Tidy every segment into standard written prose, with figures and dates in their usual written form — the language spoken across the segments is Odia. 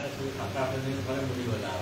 ସବୁ 7-8 ଦିନ ପରେ ମିଳିଗଲା।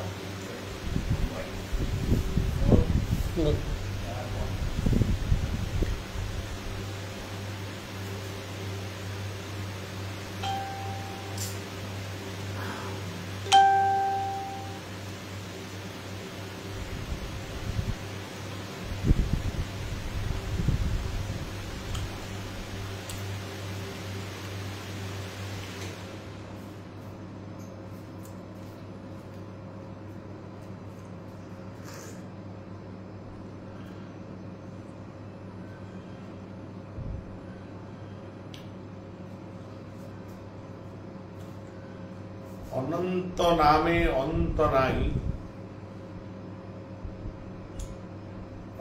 अनंत नामे अंत नाही,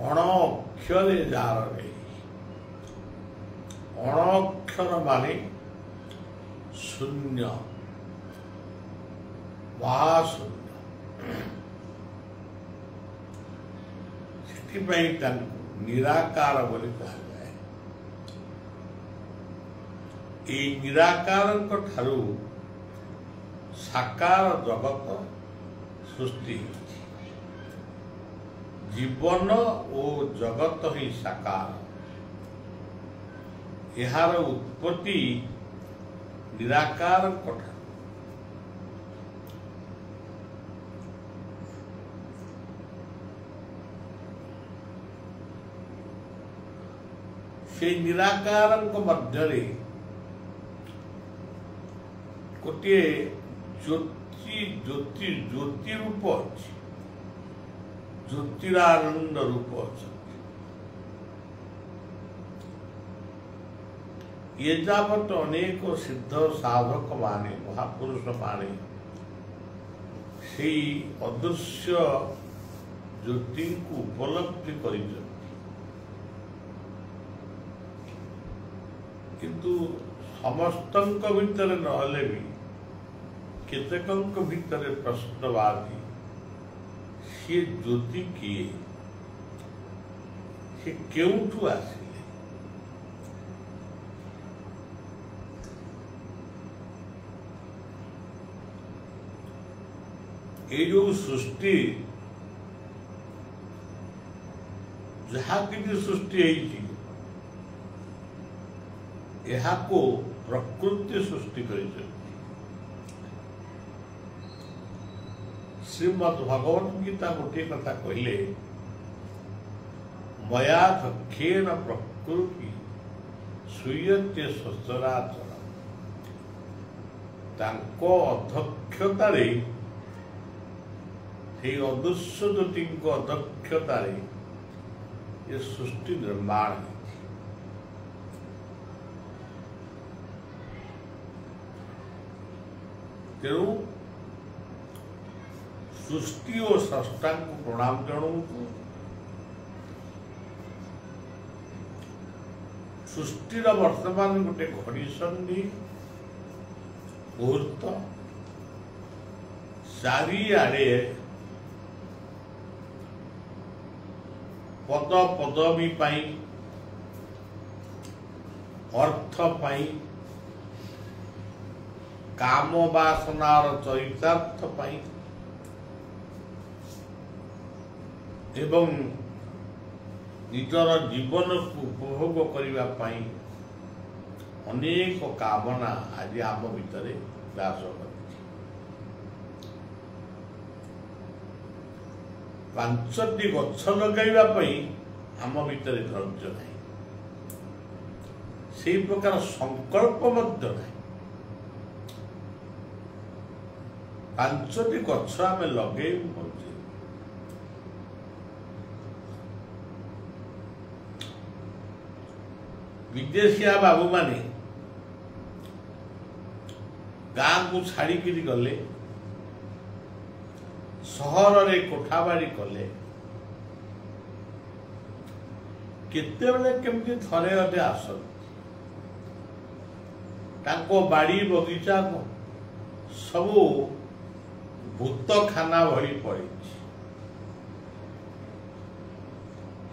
अण अक्षरे जार नहीं। अण अक्षर माने शून्य, महाशून्य। ସେଥିପାଇଁ ତାଙ୍କୁ ନିରାକାର ବୋଲି କୁହାଯାଏ। ଏଇ ନିରାକାରଙ୍କ ଠାରୁ साकार जगत सृष्टि जीवन और जगत ही साकार। यार उत्पत्ति निराकार कथा। से निराकार मध्य गोटे ज्योति ज्योति ज्योति रूप अच्छी, ज्योतिरानंद रूप अच्छा। ये जावत अनेक सिद्ध साधक माने महापुरुष माने से अदृश्य ज्योति को उपलब्धि कर, किंतु समस्तंक भितर नहले भी केतकंक भितर प्रश्नवादी सी ज्योति किए, से केउठु आसिले। ये जो सृष्टि जहाँ कि सृष्टि यह को प्रकृति सृष्टि कर। श्रीमद् भगवत गीता गोटे कथा कहले, मया दक्षेण प्रकृति सूयते सचराचर। तांको अध्यक्षतारे से अदृश्य ज्योति अध्यक्षतारे ये सृष्टि निर्माण है। तेणु सृष्टि और स्रष्टा को प्रणाम जनाऊँ। सृष्टिर वर्तमान गोटे घड़ी संधि मुहूर्त चारिआडे पद पदवी पाई, अर्थ पाई, काम वासनार चरितार्थ पाई एवं निजर जीवन को उपभोग करने पाई अनेक कामना आज आम भितर व्यास कर। पांचटी गछ लगाइबा पई आम भितर धैर्य नहीं, से प्रकार संकल्प मध्य नहीं। पांचटी गछ आम लगे विदेशिया बाबू माने गाँ को छाड़ी गले, सहर रे कोठाबाड़ी कले, केतेबेले केमती थरे अधे आसती, तांको बाड़ी बगीचा को सबू भूतखाना भली पड़ी,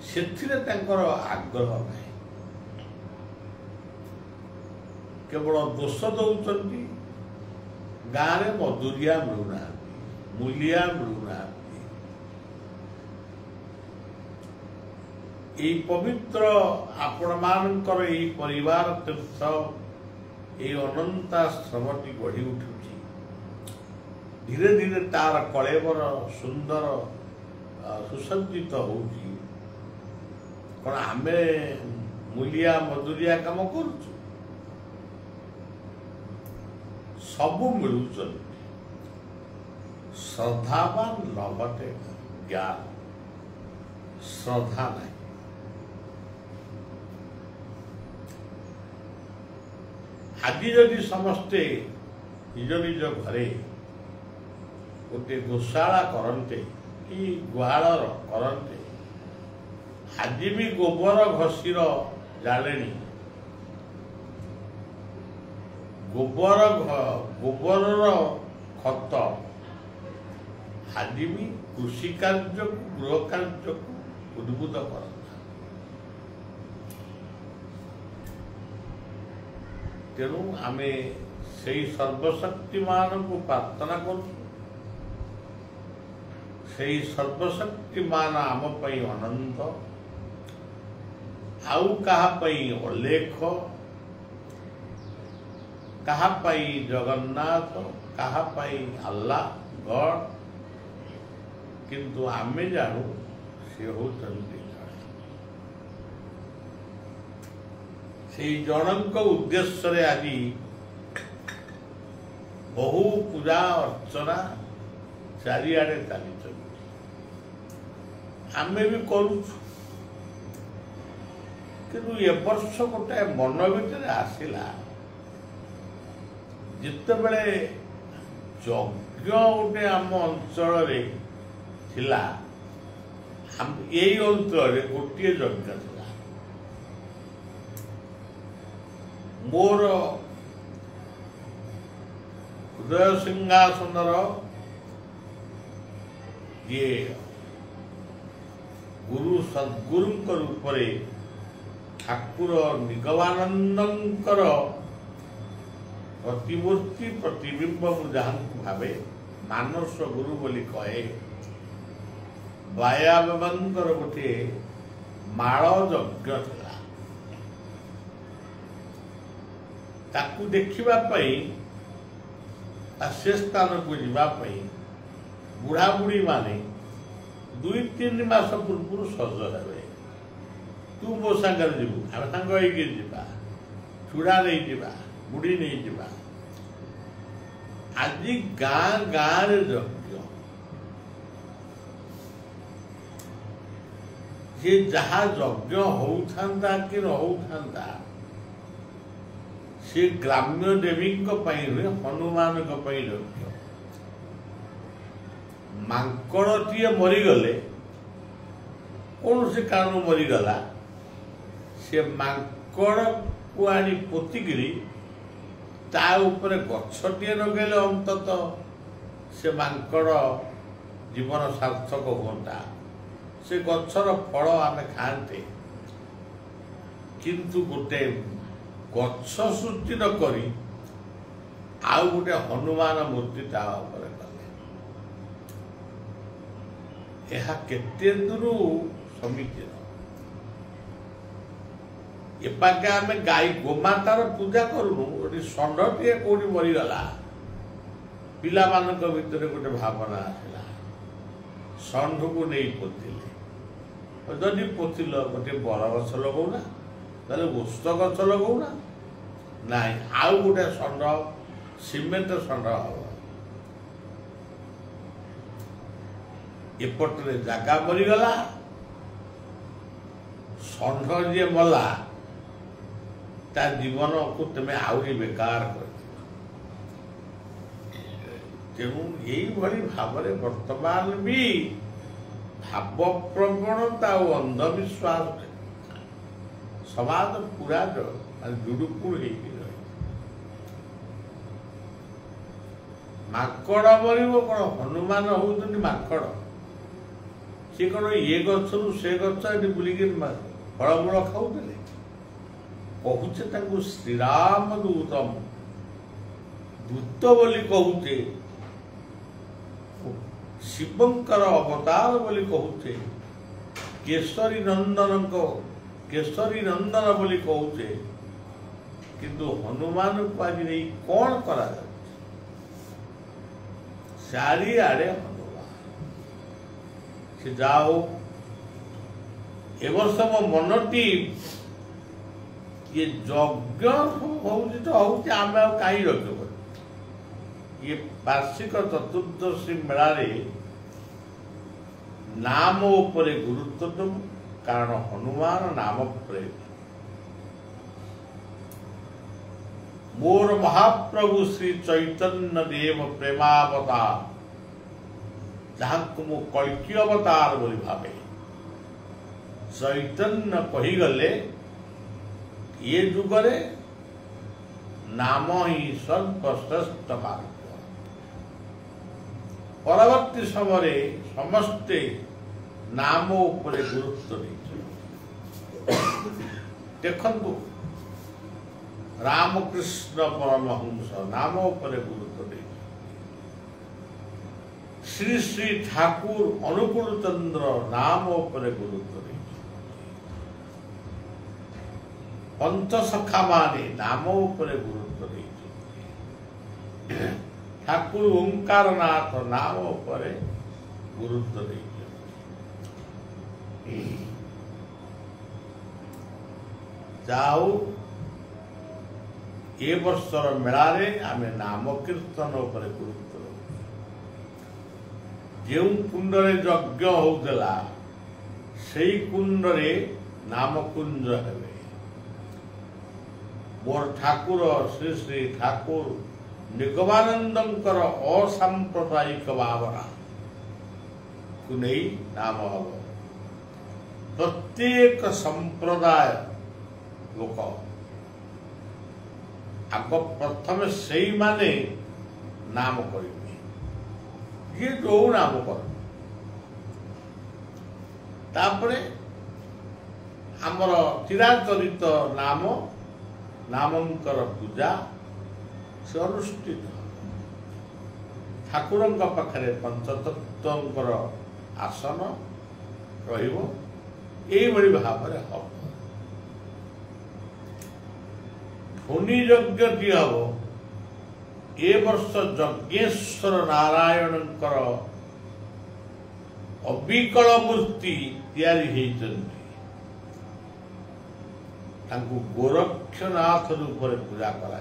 सेथिरे तांकर आग्रह नहीं। केवल दोष दौरान ଗାଁରେ ମଜୁରିଆ ମିଳୁନାହାନ୍ତି, ମୂଲିଆ ମିଳୁନାହାନ୍ତି। এই ପବିତ୍ର ଆପଣମାନଙ୍କର ଏହି ପରିବାର ତୀର୍ଥ এই ଅନନ୍ତାଶ୍ରମଟି ଗଢ଼ି ଉଠୁଛି। ଧୀରେ ଧୀରେ ତାର କଳେବର ସୁନ୍ଦର ସୁସଜ୍ଜିତ ହେଉଛି। କ'ଣ ଆମେ ମୂଲିଆ ମଜୁରିଆ କାମ କରୁଛୁ? ସବୁ ମିଳୁଛନ୍ତି। ଶ୍ରଦ୍ଧାବାନ ଲଭତେ ଜ୍ଞାନ, ଶ୍ରଦ୍ଧା ନାହିଁ। ଆଜି ଯଦି ସମସ୍ତେ ନିଜ ନିଜ ଘରେ ଗୋଟିଏ ଗୋଶାଳା କରନ୍ତେ କି ଗୁହାଳର କରନ୍ତେ, ଆଜି ବି ଗୋବର ଘଷିର ଜାଳେଣୀ, ଗୋବରର ଖତ ଆଜି ବି କୃଷି କାର୍ଯ୍ୟକୁ ଗୃହ କାର୍ଯ୍ୟକୁ ଉଦ୍ବୁଦ୍ଧ କରନ୍ତା। ତେଣୁ ଆମେ ସେଇ ସର୍ବଶକ୍ତିମାନଙ୍କୁ ପ୍ରାର୍ଥନା କରୁଛୁ। ସେଇ ସର୍ବଶକ୍ତିମାନ ଆମ ପାଇଁ ଅନନ୍ତ, ଆଉ କାହା ପାଇଁ ଅଲେଖ, କାହା ପାଇଁ ଜଗନ୍ନାଥ, କାହା ପାଇଁ ଆଲ୍ଲାହ ଗଡ୍, କିନ୍ତୁ ଆମେ ଜାଣୁ ସେ ହେଉଛନ୍ତି ସେଇ ଜଣଙ୍କ ଉଦ୍ଦେଶ୍ୟରେ ଆଜି ବହୁ ପୂଜା ଅର୍ଚ୍ଚନା ଚାରିଆଡ଼େ ଚାଲିଛନ୍ତି। ଆମେ ବି କରୁଛୁ, କିନ୍ତୁ ଏ ବର୍ଷ ଗୋଟାଏ ମନ ଭିତରେ ଆସିଲା, ଯେତେବେଳେ ଯଜ୍ଞ ଗୋଟେ ଆମ ଅଞ୍ଚଳରେ ଥିଲା, ଏଇ ଅଞ୍ଚଳରେ ଗୋଟିଏ ଯଜ୍ଞ ଥିଲା। ମୋର ହୃଦୟ ସିଂହାସନର ଯିଏ ଗୁରୁ ସଦ୍ଗୁରୁଙ୍କ ରୂପରେ ଠାକୁର ନିଗମାନନ୍ଦଙ୍କର ପ୍ରତିମୂର୍ତ୍ତି ପ୍ରତିବିମ୍ବ ମୁଁ ଯାହାଙ୍କୁ ଭାବେ, ମାନସ ଗୁରୁ ବୋଲି କହେ, ବାୟାବାବାଙ୍କର ଗୋଟିଏ ମାଳ ଯଜ୍ଞ ଥିଲା। ତାକୁ ଦେଖିବା ପାଇଁ ସେ ସ୍ଥାନକୁ ଯିବା ପାଇଁ ବୁଢ଼ାବୁଢ଼ୀ ମାନେ 2-3 ମାସ ପୂର୍ବରୁ ସଜ ହେବେ। ତୁ ମୋ ସାଙ୍ଗରେ ଯିବୁ, ଆମେ ସାଙ୍ଗ ହେଇକି ଯିବା, ଚୁଡ଼ା ନେଇଯିବା, ମୁଢ଼ି ନେଇଯିବା। ଆଜି ଗାଁ ଗାଁରେ ଯଜ୍ଞ, ଯେ ଯାହା ଯଜ୍ଞ ହଉଥାନ୍ତା କି ନ ହଉଥାନ୍ତା, ସେ ଗ୍ରାମ୍ୟ ଦେବୀଙ୍କ ପାଇଁ ହୁଏ, ହନୁମାନଙ୍କ ପାଇଁ ଯଜ୍ଞ। ମାଙ୍କଡ଼ଟିଏ ମରିଗଲେ, କୌଣସି କାରଣରୁ ମରିଗଲା, ସେ ମାଙ୍କଡ଼କୁ ଆଣି ପୋତିକିରି ତା ଉପରେ ଗଛଟିଏ ଲଗେଇଲେ ଅନ୍ତତଃ ସେ ମାଙ୍କଡ଼ ଜୀବନ ସାର୍ଥକ ହୁଅନ୍ତା, ସେ ଗଛର ଫଳ ଆମେ ଖାଆନ୍ତେ। କିନ୍ତୁ ଗୋଟେ ଗଛ ସୃଷ୍ଟି ନ କରି ଆଉ ଗୋଟେ ହନୁମାନ ମୂର୍ତ୍ତି ତା ଉପରେ କଲେ, ଏହା କେତେ ଦୂର ସମୀଚୀନ? ଏପାକେ ଆମେ ଗାଈ ଗୋମାତାର ପୂଜା କରୁନୁ, ଗୋଟେ ଷଣ୍ଢଟିଏ କୋଉଠି ମରିଗଲା, ପିଲାମାନଙ୍କ ଭିତରେ ଗୋଟେ ଭାବନା ଆସିଲା, ଷଣ୍ଢକୁ ନେଇ ପୋତିଲେ। ଯଦି ପୋତିଲ ଗୋଟେ ବର ଗଛ ଲଗଉନା, ତାହେଲେ ଓସ୍ତ ଗଛ ଲଗଉନା, ନାଇଁ ଆଉ ଗୋଟେ ଷଣ୍ଢ, ସିମେଣ୍ଟ ଷଣ୍ଢ ହବ। ଏପଟରେ ଜାଗା ମରିଗଲା, ଷଣ୍ଢ ଯିଏ ମଲା ତା ଜୀବନକୁ ତୁମେ ଆହୁରି ବେକାର କରିଥିଲ। ତେଣୁ ଏଇଭଳି ଭାବରେ ବର୍ତ୍ତମାନ ବି ଭାବପ୍ରବଣତା ଆଉ ଅନ୍ଧବିଶ୍ୱାସ ସମାଜ ପୁରା ଜୁଡୁକୁଡ ହେଇକି ରହେ। ମାଙ୍କଡ଼ ମରିବ କ'ଣ? ହନୁମାନ ହଉଛନ୍ତି ମାଙ୍କଡ଼। ସେ କ'ଣ ଏ ଗଛରୁ ସେ ଗଛ ଏଠି ବୁଲିକି ଫଳମୂଳ ଖାଉଥିଲେ? କହୁଛେ ତାଙ୍କୁ ଶ୍ରୀରାମ ଦୂତମ दूत बोली कहूचे शिवंकर अवतार बोली कहूचे केशरी नंदन को केशरी नंदन बोली कहूचे किंतु हनुमान को आज नहीं कौन करा चारिआडे हनुमान से जाओ ए वर्ष मो मनटी ये यज्ञ होती आम कहीं रख ये वार्षिक चतुर्दशी मेला नाम उपरे गुरुत्व दब कारण हनुमान नाम प्रेम मोर महाप्रभु श्री चैतन्य देव प्रेमावतार जहाँ को मु कल्की अवतार बोली भावे चैतन्य कहीगले ये जुगरे नाम ही सर्वश्रेष्ठ मार्ग परवर्ती समय समस्ते नाम उपरे गुरुत्व देखु रामकृष्ण परमहंस नाम उपरे गुरुत्व दे श्री श्री ठाकुर अनुकूल चंद्र नाम उपरे गुरुत्व दे पंचसखा माने नाम उपरे गुरुत्व दे ठाकुर ओंकारनाथ नाम उपरे गुरुत्व दे जाओ ए वर्षर मेलारे आमे नाम कीर्तन उपरे गुरुत्व जो कुंडरे यज्ञ होउतला सेई कुंडरे नाम कुंज हेबे मोर ठाकुर श्री श्री ठाकुर निगमानंदंकर असांप्रदायिक भावना को नहीं नाम हम प्रत्येक संप्रदाय लोक आग प्रथम से माने नाम करेंगे ये जो नाम कर तापरे आमर चिराचरित नाम नामंकर पूजा से अनुष्ठित ठाकुर पाखे पंचतत्वर आसन रही भाव हम ध्वनि यज्ञ की हम ए वर्ष यज्ञेश्वर नारायण अविकल मूर्ति तैयारी गोरक्षनाथ रूप में पूजा करा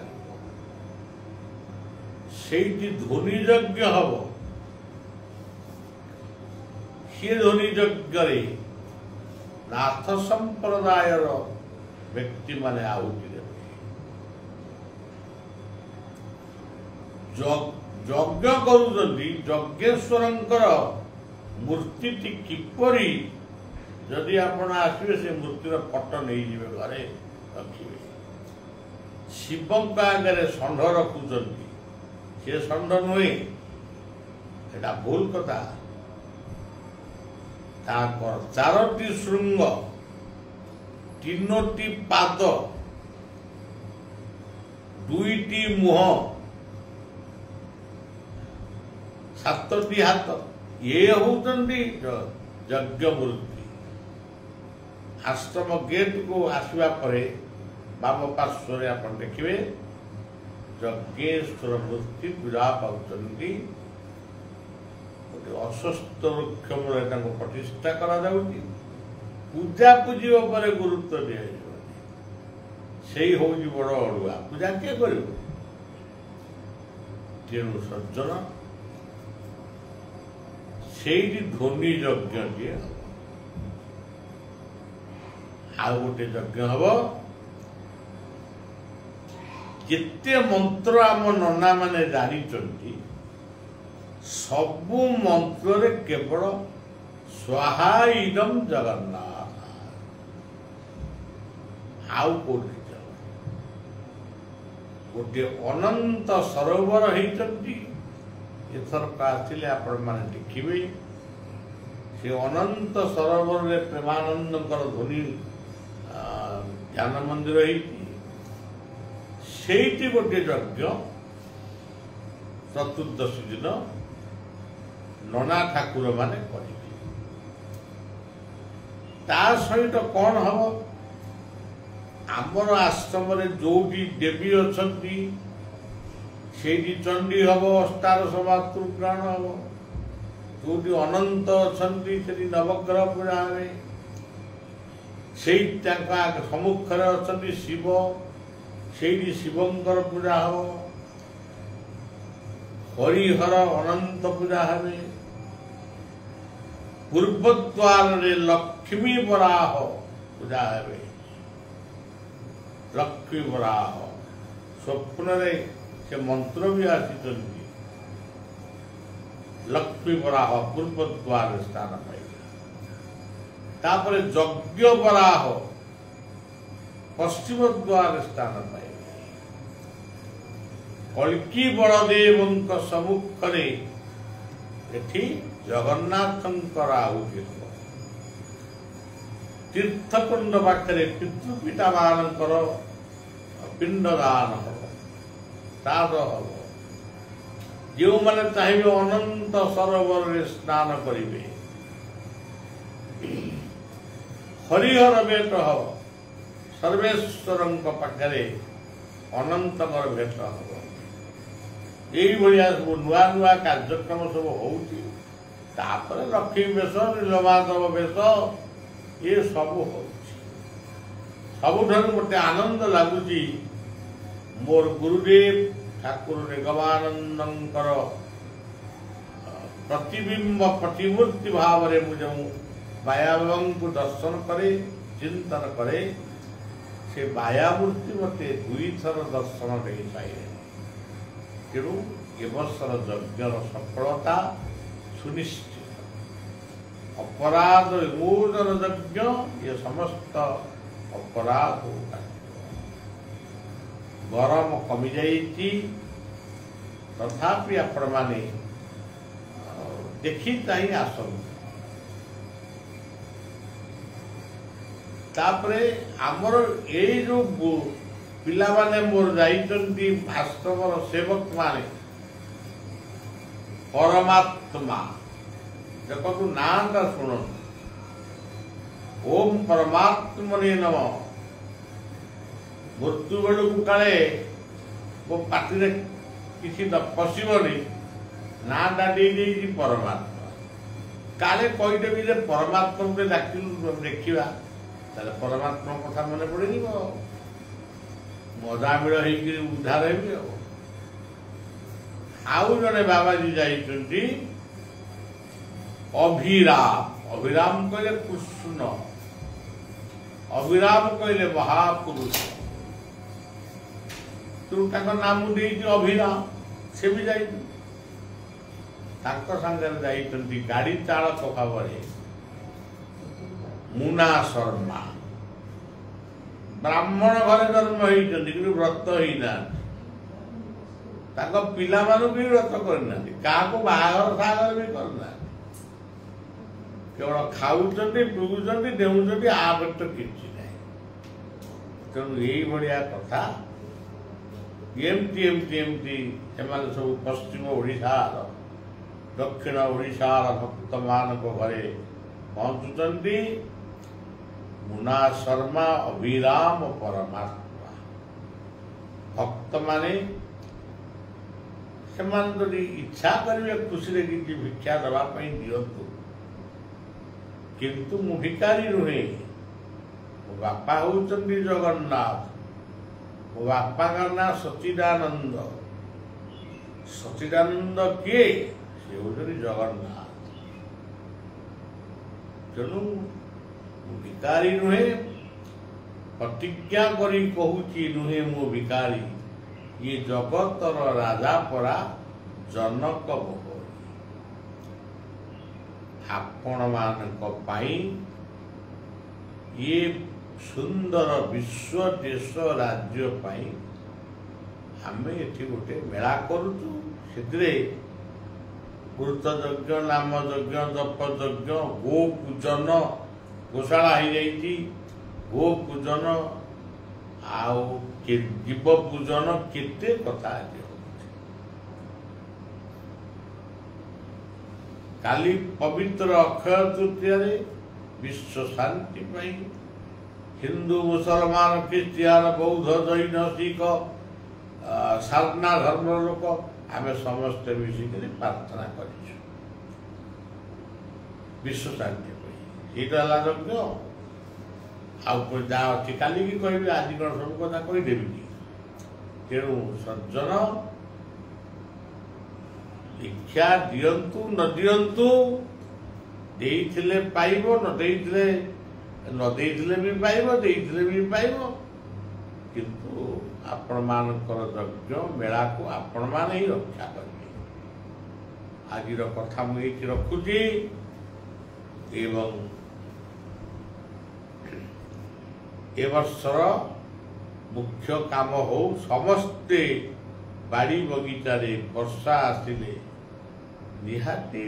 ध्वनि यज्ञ हम सी ध्वनि यज्ञ नाथ संप्रदाय व्यक्ति माने आहुति यज्ञ करुश्वर मूर्ति किपरि जदि आपण आसवे से मूर्तिर फटो नहीं जिवे घरे रखिए शिव आगे षंढ रखुंट से षंढ नुहे एटा भूल कथा चारोटी श्रृंग तीनोटी पाद दुईटी मुह सातटी हाथ ये होती यज्ञ मूर्ति आश्रम गेट को आसवा परे बाम पार्श्व आप देखिए यज्ञेश्वर मूर्ति पूजा पाँच अस्वस्थ वृक्ष मूल प्रतिष्ठा करा पूजा पूजी उपर गुरुत्व दिया से बड़ अड़ुआ पूजा किए कर तेणु सज्जन से ध्वनि यज्ञ टे आउ गोटे यज्ञ हम जिते मंत्र आम नना माने जानी सबु मंत्र केवल स्वाहा इदम जगन्नाथ आउ कोठी गोटे अनंत सरोवर होती एथरक आसिले आपण माने देखिबे से अनंत सरोवर रे प्रेमानंदकर ध्वनि ध्यान मंदिर होती गोटे यज्ञ ଚତୁର୍ଦ୍ଦଶୀ ଦିନ ନନା ଠାକୁର ମାନେ କରିବେ। ତା ସହିତ କ'ଣ ହବ, ଆମର ଆଶ୍ରମରେ ଯୋଉଠି ଦେବୀ ଅଛନ୍ତି ସେଇଠି ଚଣ୍ଡୀ ହବ, ଅଷ୍ଟାଦଶ ମାତୃପୁରାଣ ହବ। ଯୋଉଠି ଅନନ୍ତ ଅଛନ୍ତି ସେଠି ନବଗ୍ରହ ପୂଜା ହେବେ। ସେଇ ତାଙ୍କ ସମ୍ମୁଖରେ ଅଛନ୍ତି ଶିବ, ସେଇଠି ଶିବଙ୍କର ପୂଜା ହବ। ହରିହର ଅନନ୍ତ ପୂଜା ହେବେ। ପୂର୍ବଦ୍ୱାରରେ ଲକ୍ଷ୍ମୀ ବରାହ ପୂଜା ହେବେ। ଲକ୍ଷ୍ମୀ ବରାହ ସ୍ୱପ୍ନରେ ସେ ମନ୍ତ୍ର ବି ଆସିଛନ୍ତି। ଲକ୍ଷ୍ମୀ ବରାହ ପୂର୍ବଦ୍ୱାରରେ ସ୍ଥାନ ପାଇବେ। ତାପରେ ଯଜ୍ଞ ବରାହ ପଶ୍ଚିମ ଦ୍ୱାରରେ ସ୍ଥାନ ପାଇବେ। କଳ୍କୀ ବଳଦେବଙ୍କ ସମ୍ମୁଖରେ ଏଠି ଜଗନ୍ନାଥଙ୍କର ଆହୁତି ହେବ। ତୀର୍ଥକୁଣ୍ଡ ପାଖରେ ପିତୃପିତାମାନଙ୍କର ପିଣ୍ଡଦାନ ହେବ, ଶ୍ରାଦ୍ଧ ହେବ। ଯେଉଁମାନେ ଚାହିଁବେ ଅନନ୍ତ ସରୋବରରେ ସ୍ନାନ କରିବେ। ହରିହର ଭେଟ ହବ, ସର୍ବେଶ୍ୱରଙ୍କ ପାଖରେ ଅନନ୍ତଙ୍କର ଭେଟ ହବ। ଏଇଭଳିଆ ସବୁ ନୂଆ ନୂଆ କାର୍ଯ୍ୟକ୍ରମ ସବୁ ହଉଛି। ତାପରେ ଲକ୍ଷ୍ମୀ ବେଶ, ନୀଳମାଧବ ବେଶ, ଏ ସବୁ ହଉଛି। ସବୁଠାରୁ ମୋତେ ଆନନ୍ଦ ଲାଗୁଛି ମୋର ଗୁରୁଦେବ ଠାକୁର ନିଗମାନନ୍ଦଙ୍କର ପ୍ରତିବିମ୍ବ ପ୍ରତିମୂର୍ତ୍ତି ଭାବରେ ମୁଁ ଯେଉଁ ମାୟାବାବାଙ୍କୁ ଦର୍ଶନ କରେ, ଚିନ୍ତନ କରେ, ସେ ମାୟାମୂର୍ତ୍ତି ମୋତେ ଦୁଇଥର ଦର୍ଶନ ଦେଇପାରିଲେ। ତେଣୁ ଏ ବର୍ଷର ଯଜ୍ଞର ସଫଳତା ସୁନିଶ୍ଚିତ। ଅପରାଧ ବିମୋଚନ ଯଜ୍ଞ ଏ ସମସ୍ତ ଅପରାଧ ଗରମ କମିଯାଇଛି। ତଥାପି ଆପଣମାନେ ଦେଖି ଚାହିଁ ଆସନ୍ତୁ। ତାପରେ ଆମର ଏଇ ଯୋଉ ପିଲାମାନେ ମୋର ଯାଇଛନ୍ତି ଆଶ୍ରମର ସେବକ ମାନେ, ପରମାତ୍ମା ଦେଖନ୍ତୁ ନାଁଟା ଶୁଣନ୍ତୁ। ଓಂ ପରମାତ୍ମନେ ନମଃ। ମୃତ୍ୟୁ ବେଳକୁ କାଳେ ମୋ ପାଟିରେ କିଛି ପଶିବନି, ନାଁଟା ଦେଇଛି ପରମାତ୍ମା। କାଳେ କହିଦେବି ଯେ ପରମାତ୍ମାକୁ ଡାକିଲୁ ଦେଖିବା, ତାହେଲେ ପରମାତ୍ମା କଥା ମନେ ପଡ଼ିଯିବ, ମଜାମିଳ ହେଇକି ଉଦ୍ଧାର ହେବି। ଆଉ ଜଣେ ବାବାଜୀ ଯାଇଛନ୍ତି ଅଭିରାମ। ଅଭିରାମ କହିଲେ କୃଷ୍ଣ, ଅଭିରାମ କହିଲେ ମହାପୁରୁଷ। ତେଣୁ ତାଙ୍କ ନାମ ଦେଇଛି ଅଭିରାମ। ସେ ବି ଯାଇଛନ୍ତି। ତାଙ୍କ ସାଙ୍ଗରେ ଯାଇଛନ୍ତି ଗାଡ଼ି ଚାଳକ ଭାବରେ ମୁନା ଶର୍ମା। ବ୍ରାହ୍ମଣ ଘରେ ଜନ୍ମ ହେଇଛନ୍ତି କିନ୍ତୁ ବ୍ରତ ହେଇନାହାନ୍ତି। ତାଙ୍କ ପିଲାମାନଙ୍କୁ ବି ବ୍ରତ କରିନାହାନ୍ତି, କାହାକୁ ବାହାଘର ସାହାଘର ବି କରିନାହାନ୍ତି। କେବଳ ଖାଉଛନ୍ତି, ପିଉଛନ୍ତି, ଡେଉଁଛନ୍ତି, ଆ ବ୍ୟତୀତ କିଛି ନାହିଁ। ତେଣୁ ଏଇଭଳିଆ କଥା। ଏମିତି ସେମାନେ ସବୁ ପଶ୍ଚିମ ଓଡ଼ିଶାର, ଦକ୍ଷିଣ ଓଡ଼ିଶାର ଭକ୍ତମାନଙ୍କ ଘରେ ପହଞ୍ଚୁଛନ୍ତି। ମୁନା ଶର୍ମା, ଅଭିରାମ, ପରମାତ୍ମା ଭକ୍ତମାନେ ସେମାନେ ଯଦି ଇଚ୍ଛା କରିବେ ଖୁସିରେ କିଛି ଭିକ୍ଷା ଦେବା ପାଇଁ ଦିଅନ୍ତୁ। କିନ୍ତୁ ମୁଁ ଭିକାରୀ ନୁହେଁ। ମୋ ବାପା ହେଉଛନ୍ତି ଜଗନ୍ନାଥ। ମୋ ବାପାଙ୍କ ନାଁ ସଚିଦାନନ୍ଦ। ସଚିଦାନନ୍ଦ କିଏ? ସେ ହେଉଛନ୍ତି ଜଗନ୍ନାଥ। ତେଣୁ ଭିକାରୀ ନୁହେଁ, ପ୍ରତିଜ୍ଞା କରି କହୁଛି ନୁହେଁ ମୁଁ ଭିକାରୀ। ଇଏ ଜଗତର ରାଜା ପରା ଜନକ ଭୋଗ। ଆପଣମାନଙ୍କ ପାଇଁ ଇଏ ସୁନ୍ଦର ବିଶ୍ୱ ଦେଶ ରାଜ୍ୟ ପାଇଁ ଆମେ ଏଠି ଗୋଟେ ମେଳା କରୁଛୁ। ସେଥିରେ କୃତ ଯଜ୍ଞ, ନାମ ଯଜ୍ଞ, ଜପ ଯଜ୍ଞ, ଗୋ ପୂଜନ, ଗୋଶାଳା ହେଇଯାଇଛି, ଗୋ ପୂଜନ ଆଉ ଜୀବ ପୂଜନ, କେତେ କଥା ଆଜି ହଉଛି। କାଲି ପବିତ୍ର ଅକ୍ଷୟ ତୃତୀୟାରେ ବିଶ୍ୱ ଶାନ୍ତି ପାଇଁ ହିନ୍ଦୁ ମୁସଲମାନ ଖ୍ରୀଷ୍ଟିଆନ ବୌଦ୍ଧ ଜୈନ ଶିଖ ସାରନା ଧର୍ମର ଲୋକ ଆମେ ସମସ୍ତେ ମିଶିକରି ପ୍ରାର୍ଥନା କରିଛୁ ବିଶ୍ୱ ଶାନ୍ତି ପାଇଁ। ସେଇଟା ହେଲା ଯଜ୍ଞ। ଆଉ ଯାହା ଅଛି କାଲିକି କହିବି, ଆଜି କ'ଣ ସବୁ କଥା କହିଦେବି କି? ତେଣୁ ସଜ୍ଜନ ଦୀକ୍ଷା ଦିଅନ୍ତୁ ନ ଦିଅନ୍ତୁ, ଦେଇଥିଲେ ପାଇବ, ନ ଦେଇଥିଲେ ବି ପାଇବ, ଦେଇଥିଲେ ବି ପାଇବ। କିନ୍ତୁ ଆପଣମାନଙ୍କର ଯଜ୍ଞ ମେଳାକୁ ଆପଣମାନେ ହିଁ ରକ୍ଷା କରିବେ। ଆଜିର କଥା ମୁଁ ଏଇଠି ରଖୁଛି ଏବଂ ଏ ବର୍ଷର ମୁଖ୍ୟ କାମ ହଉ ସମସ୍ତେ ବାଡ଼ି ବଗିଚାରେ ବର୍ଷା ଆସିଲେ ନିହାତି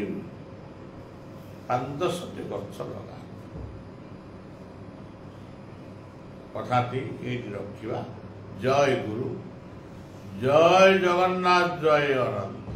5-10ଟି ଗଛ ଲଗା। କଥାଟି ଏଇଠି ରଖିବା। ଜୟ ଗୁରୁ, ଜୟ ଜଗନ୍ନାଥ, ଜୟ ଅନନ୍ତ।